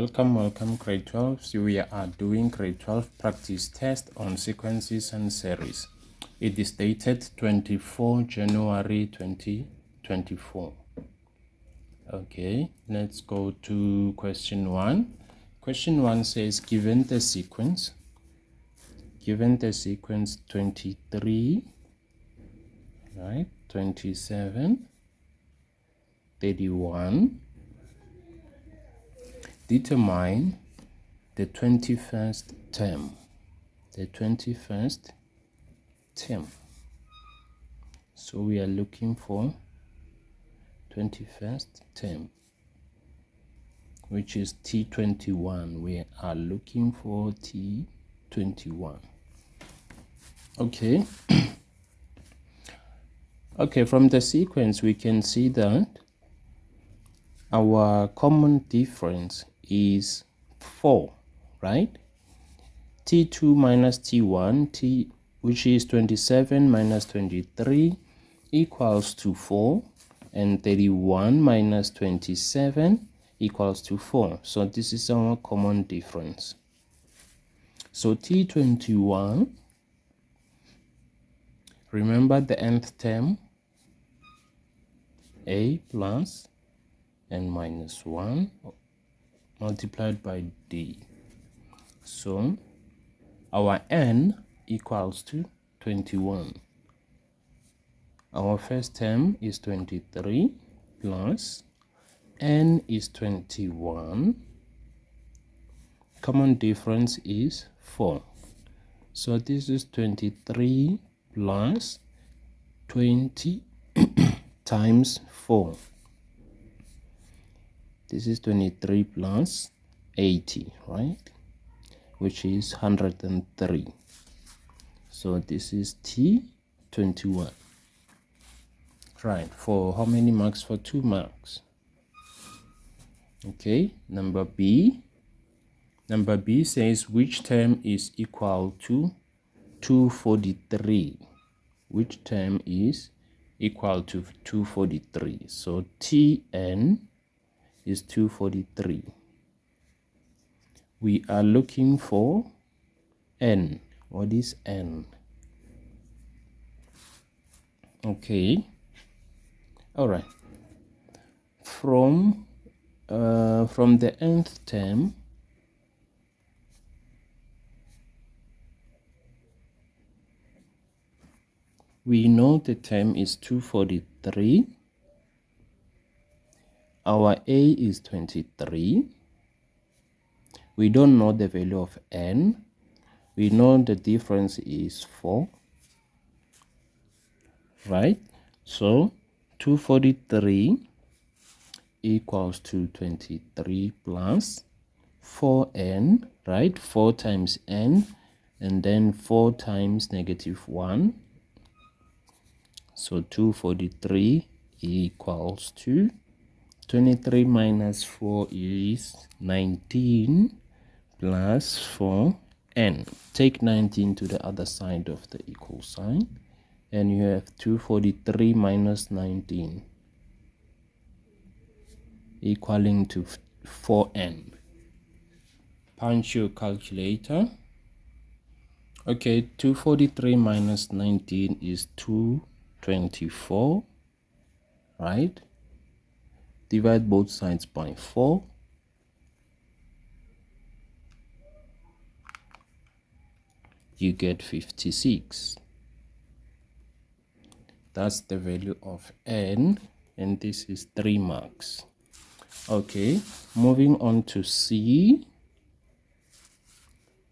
Welcome grade 12. So we are doing grade 12 practice test on sequences and series. It is dated 24 January 2024. Okay, let's go to question 1. Question 1 says given the sequence 23, right, 27, 31, determine the 21st term. So we are looking for 21st term, which is T21. We are looking for T21. Okay. Okay, from the sequence we can see that our common difference is 4, right? T2 minus T1, which is 27 minus 23 equals to 4, and 31 minus 27 equals to 4. So this is our common difference. So T21, remember the nth term, a plus n minus 1 multiplied by d. So our n equals to 21. Our first term is 23 plus n is 21. Common difference is 4. So this is 23 plus 20 times 4. This is 23 plus 80, right? Which is 103. So this is T21. Right, for how many marks? For 2 marks. Okay, number B. Number B says which term is equal to 243? Which term is equal to 243? So Tn is 243. We are looking for n. What is n? Okay. All right. From the nth term, we know the term is 243. Our a is 23. We don't know the value of n. We know the difference is 4. Right? So 243 equals to 23 plus 4n, right? 4 times n, and then 4 times -1. So 243 equals to 23 minus 4 is 19 plus 4n. Take 19 to the other side of the equal sign, and you have 243 minus 19 equaling to 4n. Punch your calculator. Okay, 243 minus 19 is 224, right? Divide both sides by 4. You get 56. That's the value of n, and this is 3 marks. Okay, moving on to C.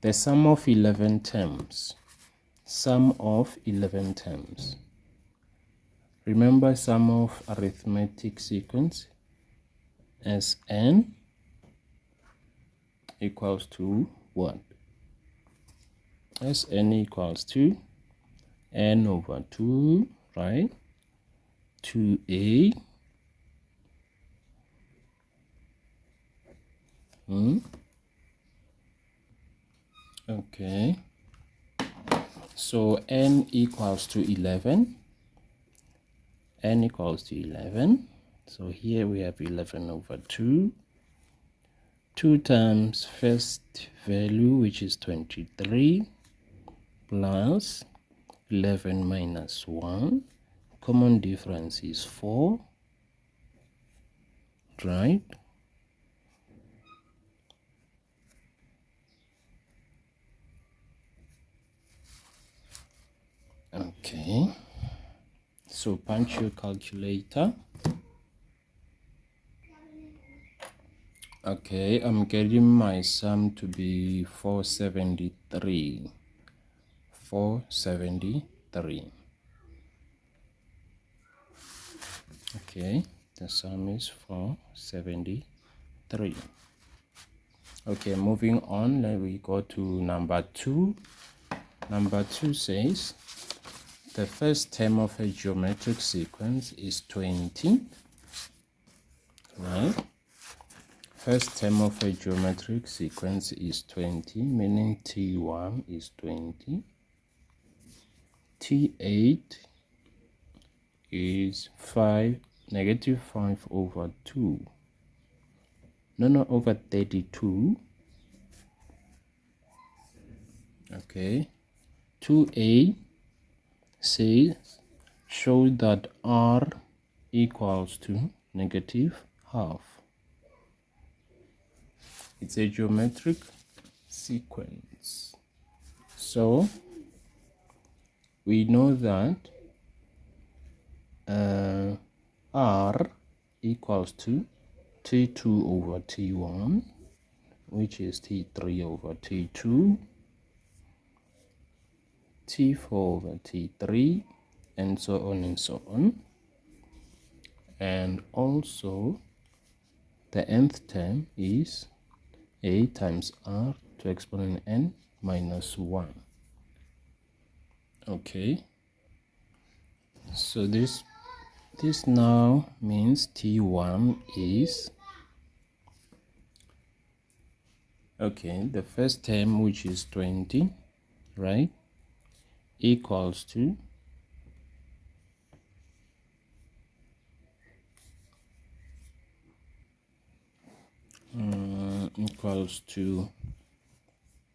The sum of 11 terms. Sum of 11 terms. Remember sum of arithmetic sequence as n equals to what? As n equals to n over 2, right? 2a Okay, so n equals to 11. N equals to 11. So here we have 11 over 2. 2 times first value, which is 23, plus 11 minus 1. Common difference is 4, right? Okay, so punch your calculator. Okay, I'm getting my sum to be 473. 473. Okay, the sum is 473. Okay, moving on, then we go to number 2. Number 2 says the first term of a geometric sequence is 20, right? First term of a geometric sequence is 20, meaning T1 is 20. T8 is negative 5 over 2. No, over 32. Okay. 2a says show that r equals to negative half. It's a geometric sequence. So we know that r equals to T2 over T1, which is T3 over T2, T4 over T3, and so on and so on. And also the nth term is a times r to exponent n minus 1. Okay, so this now means T1 is, okay, the first term, which is 20, right, equals to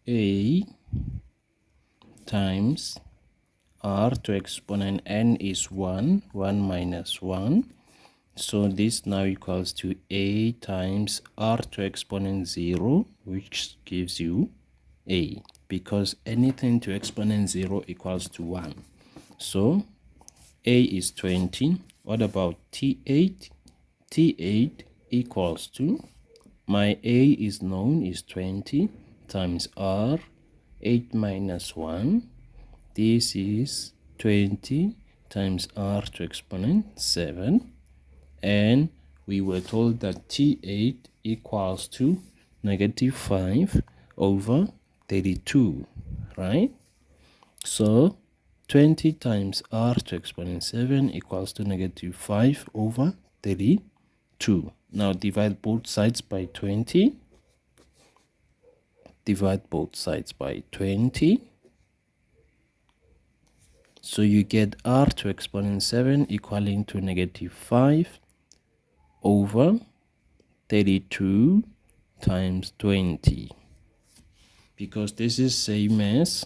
a times r to exponent n is 1 minus 1. So this now equals to a times r to exponent 0, which gives you a, because anything to exponent 0 equals to 1. So a is 20. What about T8? T8 equals to, my a is known, is 20 times r, 8 minus 1. This is 20 times r to exponent 7. And we were told that T8 equals to negative 5 over 32, right? So 20 times r to exponent 7 equals to negative 5 over 32. Now divide both sides by 20. Divide both sides by 20. So you get r to exponent 7 equaling to negative 5 over 32 times 20. Because this is same as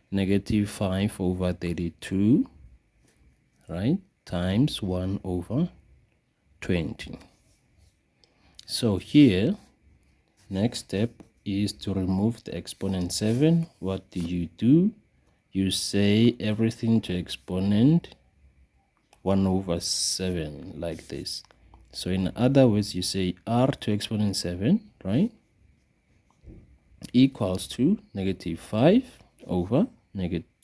negative 5 over 32, right, times 1 over 20. So here, next step is to remove the exponent 7. What do? You say everything to exponent 1 over 7, like this. So in other words, you say r to exponent 7, right, equals to negative 5 over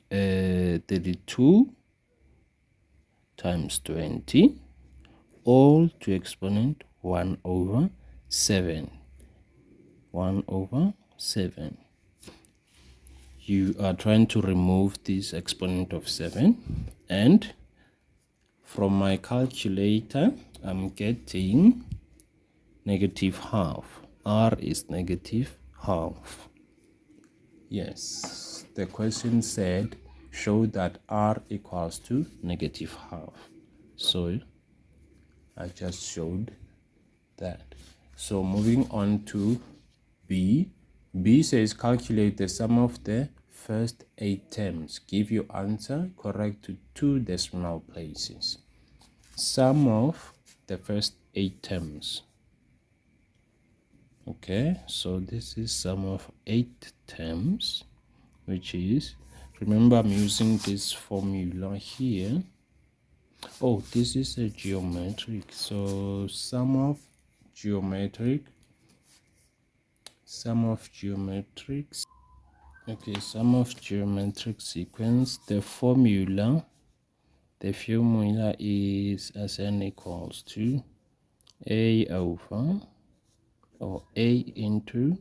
32 times 20, all to exponent 1 over 7. 1 over 7. You are trying to remove this exponent of 7, and from my calculator, I'm getting negative half. R is negative half. Yes, the question said show that r equals to negative half. So I just showed that. So moving on to B. B says calculate the sum of the first 8 terms. Give your answer correct to 2 decimal places. Sum of the first 8 terms. Okay, so this is sum of 8 terms, which is, remember I'm using this formula here. Oh, this is a geometric, so sum of geometrics. Okay, sum of geometric sequence. The formula is as n equals to a over, or a into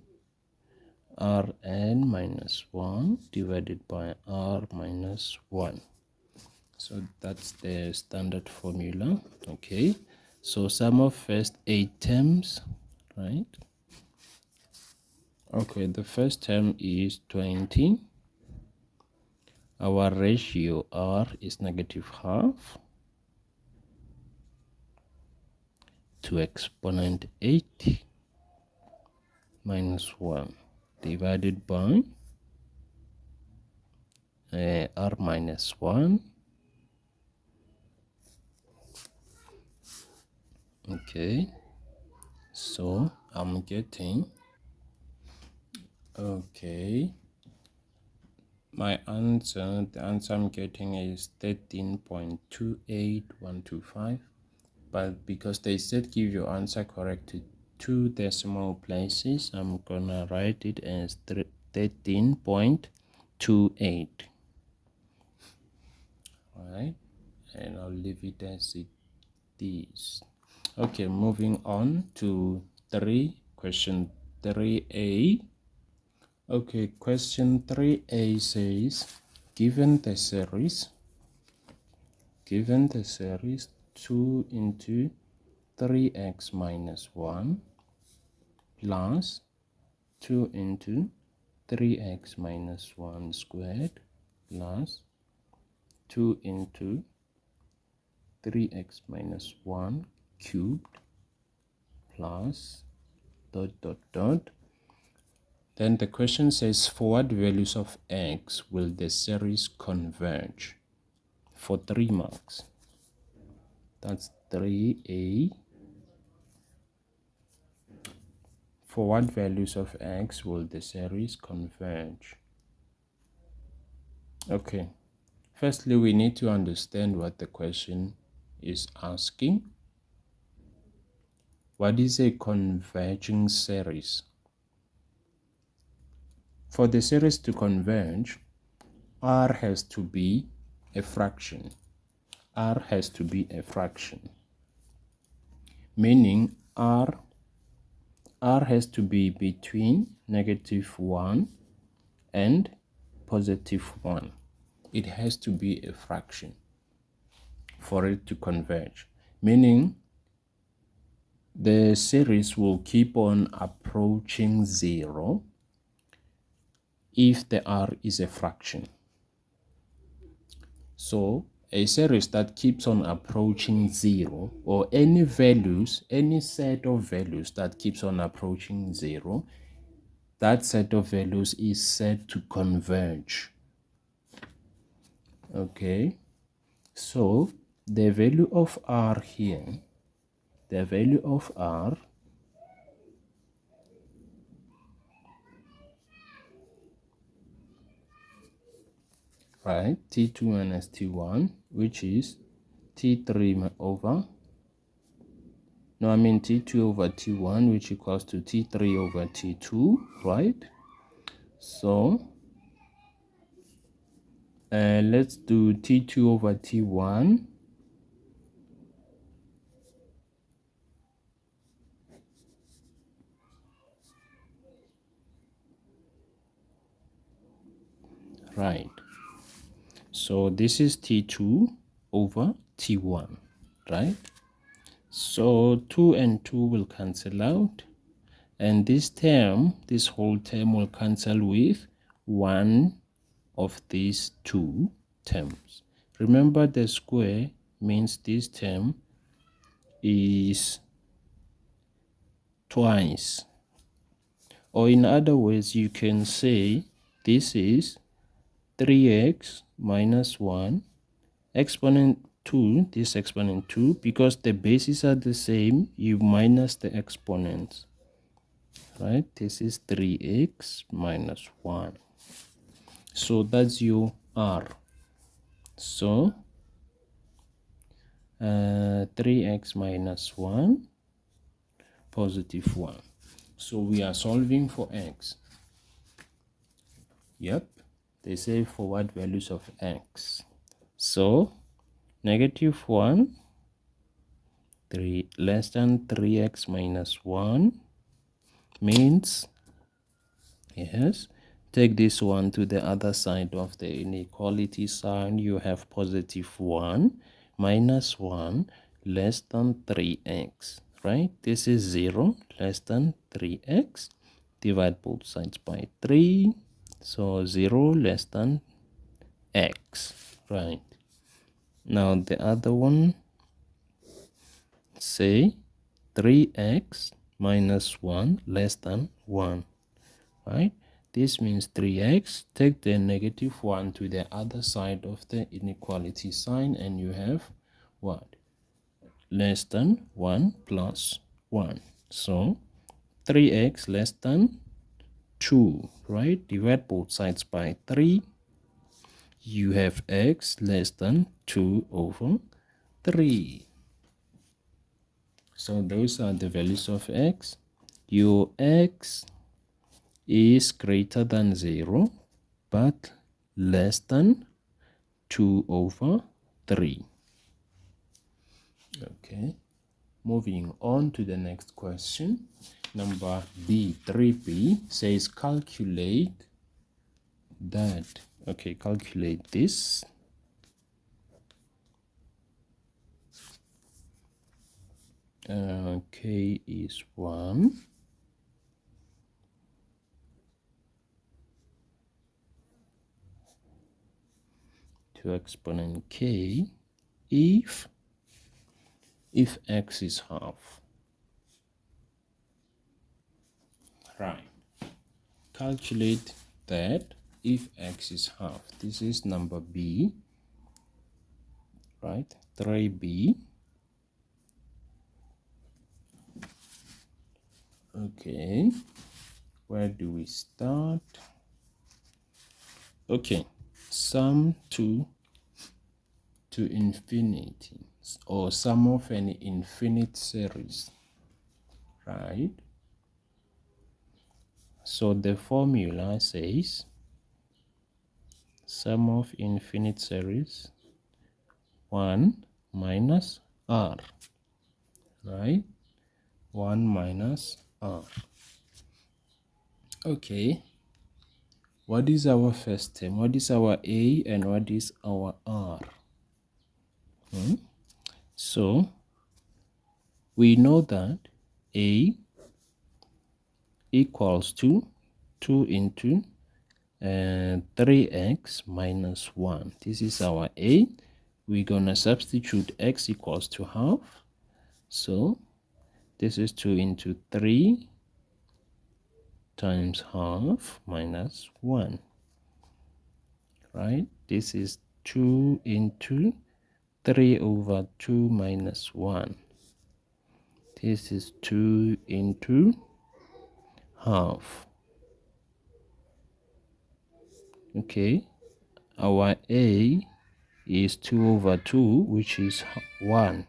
Rn minus 1 divided by R minus 1. So that's the standard formula. Okay, so sum of first 8 terms, right? Okay, the first term is 20. Our ratio R is negative half to exponent 8 minus 1 divided by R minus 1. Okay, so I'm getting, okay, my answer, the answer I'm getting is 13.28125, but because they said give your answer correct to 2 decimal places, I'm gonna write it as 13.28. Alright, and I'll leave it as it is. Okay, moving on to question 3a. Okay, question 3a says, given the series 2 into 3x minus 1 plus 2 into 3x minus 1 squared plus 2 into 3x minus 1 cubed plus ... Then the question says, for what values of x will the series converge? For 3 marks. That's 3a. For what values of x will the series converge? Okay. Firstly, we need to understand what the question is asking. What is a converging series? For the series to converge, R has to be a fraction. R has to be a fraction. Meaning R has to be between -1 and +1. It has to be a fraction for it to converge. Meaning the series will keep on approaching 0 if the R is a fraction. So a series that keeps on approaching 0, or any set of values that keeps on approaching 0, that set of values is said to converge. Okay, so the value of R here, the value of R right, T2 minus T1, which is T3 over, T2 over T1, which equals to T3 over T2, right? So let's do T2 over T1. Right. So this is T2 over T1, right? So 2 and 2 will cancel out. And this whole term will cancel with one of these 2 terms. Remember, the square means this term is twice Or in other words, you can say this is 3x minus 1 exponent 2, this exponent 2, because the bases are the same, you minus the exponents, right? This is 3x minus 1. So that's your r. So 3x minus 1 positive 1. So we are solving for x. Yep, they say for what values of x. So negative 1, 3 less than 3x minus 1 means, yes, take this one to the other side of the inequality sign. You have positive 1 minus 1 less than 3x, right? This is 0 less than 3x. Divide both sides by 3. So 0 less than x, right? Now the other one, say 3x minus 1 less than 1, right? This means 3x. Take the negative 1 to the other side of the inequality sign and you have what? Less than 1 plus 1. So 3x less than 2, right? Divide both sides by 3. You have x less than 2 over 3. So those are the values of x. Your x is greater than 0 but less than 2 over 3. Okay, moving on to the next question. Number B, 3B says calculate that. Okay, calculate this. K is 1. To exponent k if x is half. Right. Calculate that if x is half. This is number B, right? 3B. Okay, where do we start? Okay, sum to infinity, or sum of an infinite series, right? So the formula says sum of infinite series 1 minus r, right? 1 minus r. Okay, what is our first term? What is our a and what is our r? So we know that a equals to 2 into 3x minus 1. This is our a. We're gonna substitute x equals to half. So this is 2 into 3 times half minus 1, right? This is 2 into 3 over 2 minus 1. This is 2 into half. Okay, our a is 2 over 2, which is 1.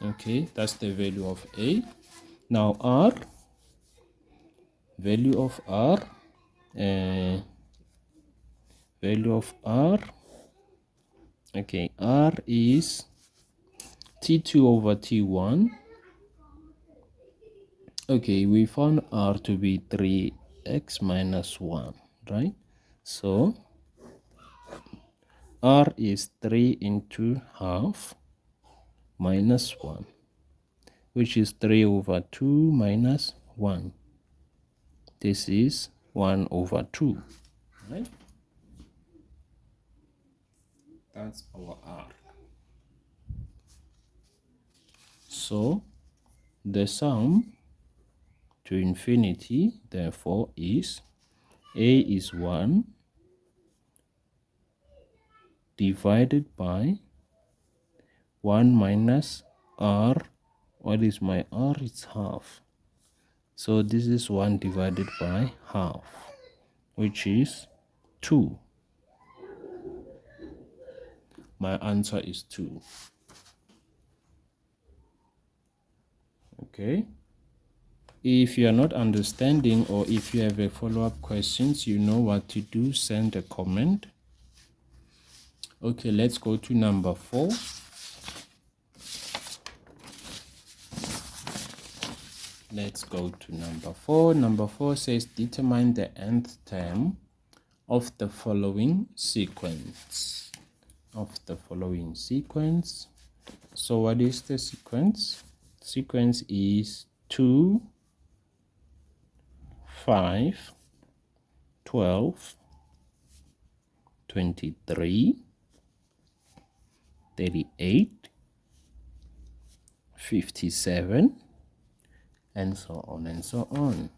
Okay, that's the value of a. Now r, value of r, okay, r is t2 over t1. Okay, we found r to be 3x minus 1, right? So r is 3 into half minus 1, which is 3 over 2 minus 1. This is 1 over 2, right? That's our r. So the sum to infinity, therefore is a is 1 divided by 1 minus r. What is my r? It's half. So this is 1 divided by half, which is 2. My answer is 2. Okay. If you are not understanding, or if you have a follow-up questions, you know what to do. Send a comment. Okay, let's go to number 4. Let's go to number 4. Number 4 says determine the nth term of the following sequence. So what is the sequence? Sequence is 2, 5, 12, 23, 38, 57, and so on and so on.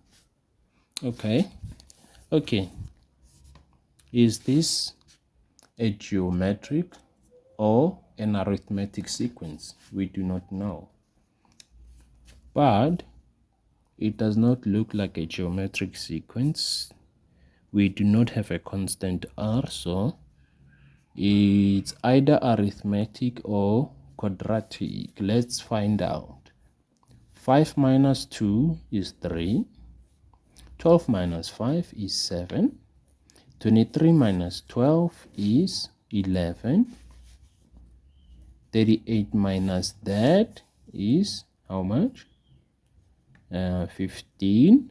Okay. Is this a geometric or an arithmetic sequence? We do not know. But it does not look like a geometric sequence. We do not have a constant r, so it's either arithmetic or quadratic. Let's find out. 5 minus 2 is 3. 12 minus 5 is 7. 23 minus 12 is 11. 38 minus that is how much? 15.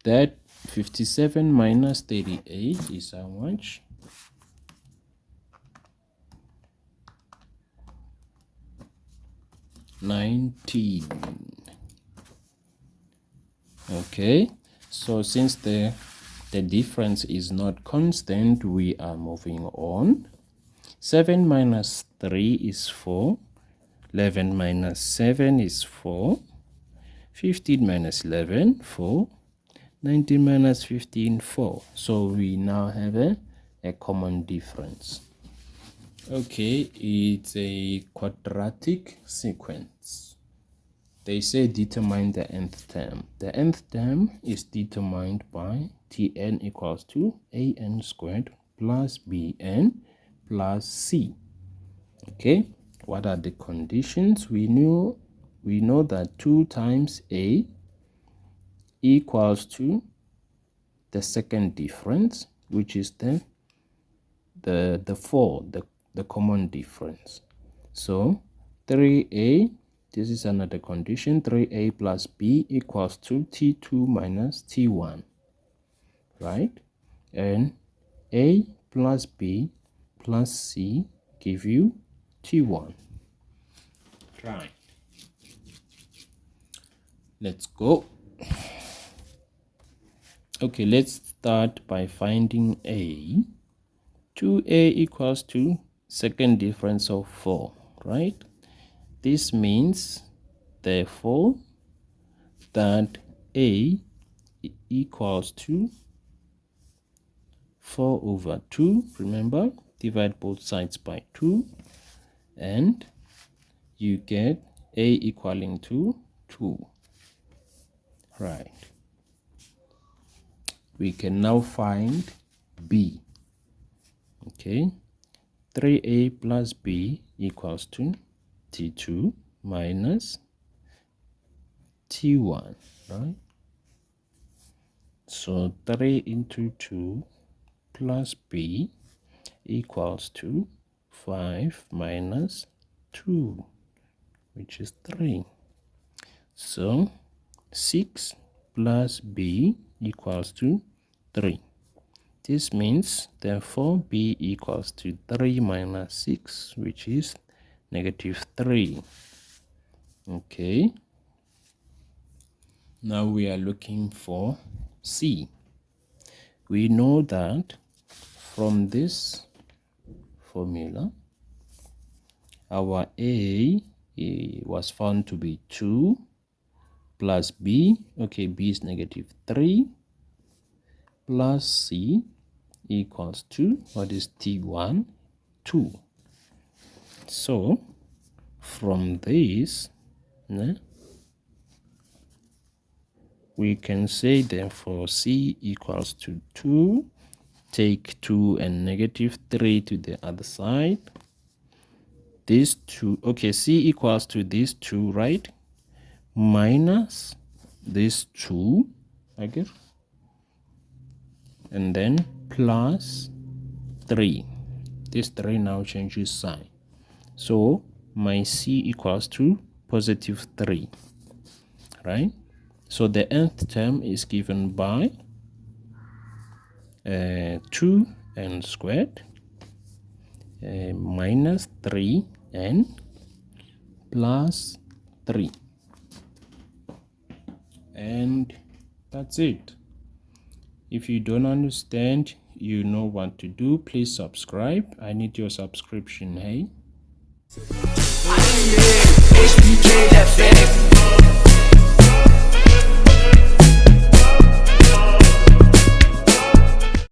That 57 minus 38 is how much? 19. Okay, so since the difference is not constant, we are moving on. 7 minus 3 is 4. 11 minus 7 is 4. 15 minus 11, 4. 19 minus 15, 4. So we now have a common difference. Okay, it's a quadratic sequence. They say determine the nth term. The nth term is determined by Tn equals to an squared plus bn plus c. Okay, what are the conditions? We know that 2 times a equals to the second difference, which is the 4, the common difference. So 3a, this is another condition, 3a plus b equals to t2 minus t1, right? And a plus b plus c give you t1. Right. Let's go. Okay, let's start by finding a. 2a equals to second difference of 4, right? This means, therefore, that a equals to 4 over 2. Remember, divide both sides by 2, and you get a equaling to 2. Right. We can now find b. Okay, 3a plus b equals to t2 minus t1, right? So 3 into 2 plus b equals to 5 minus 2, which is 3. So 6 plus b equals to 3. This means, therefore, b equals to 3 minus 6, which is negative 3. Okay. Now we are looking for c. We know that from this formula, our a was found to be 2, plus b. Okay, b is negative 3 plus c equals to, what is t1? 2. So from this, we can say therefore c equals to 2. Take 2 and negative 3 to the other side. This 2, okay, c equals to this 2, right? Minus this 2, I guess, and then plus 3. This 3 now changes sign. So my c equals to positive 3, right? So the nth term is given by 2n squared minus 3n plus 3. And that's it. If you don't understand, you know what to do. Please subscribe. I need your subscription, hey?